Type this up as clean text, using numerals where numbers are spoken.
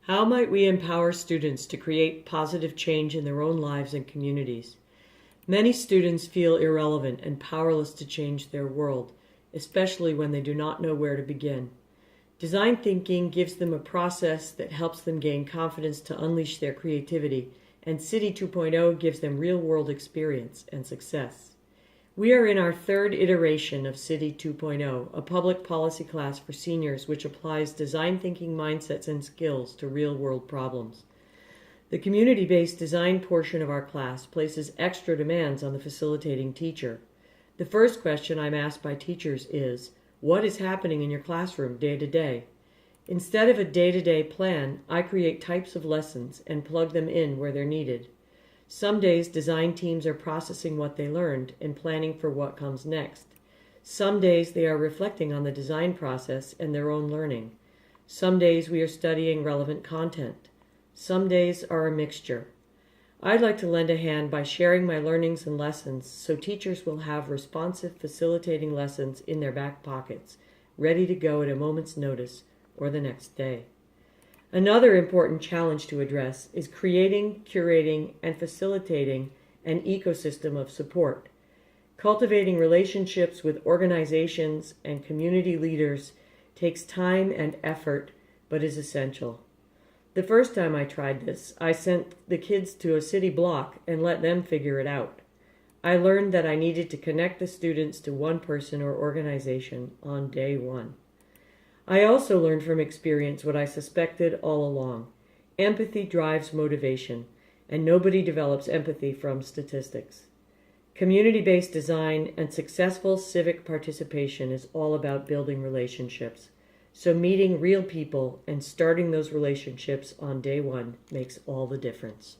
How might we empower students to create positive change in their own lives and communities? Many students feel irrelevant and powerless to change their world, especially when they do not know where to begin. Design thinking gives them a process that helps them gain confidence to unleash their creativity, and City 2.0 gives them real-world experience and success. We are in our third iteration of City 2.0, a public policy class for seniors which applies design thinking mindsets and skills to real-world problems. The community-based design portion of our class places extra demands on the facilitating teacher. The first question I'm asked by teachers is, what is happening in your classroom day to day? Instead of a day-to-day plan, I create types of lessons and plug them in where they're needed. Some days, design teams are processing what they learned and planning for what comes next. Some days, they are reflecting on the design process and their own learning. Some days, we are studying relevant content. Some days are a mixture. I'd like to lend a hand by sharing my learnings and lessons so teachers will have responsive facilitating lessons in their back pockets, ready to go at a moment's notice or the next day. Another important challenge to address is creating, curating, and facilitating an ecosystem of support. Cultivating relationships with organizations and community leaders takes time and effort, but is essential. The first time I tried this, I sent the kids to a city block and let them figure it out. I learned that I needed to connect the students to one person or organization on day one. I also learned from experience what I suspected all along. Empathy drives motivation, and nobody develops empathy from statistics. Community-based design and successful civic participation is all about building relationships. So meeting real people and starting those relationships on day one makes all the difference.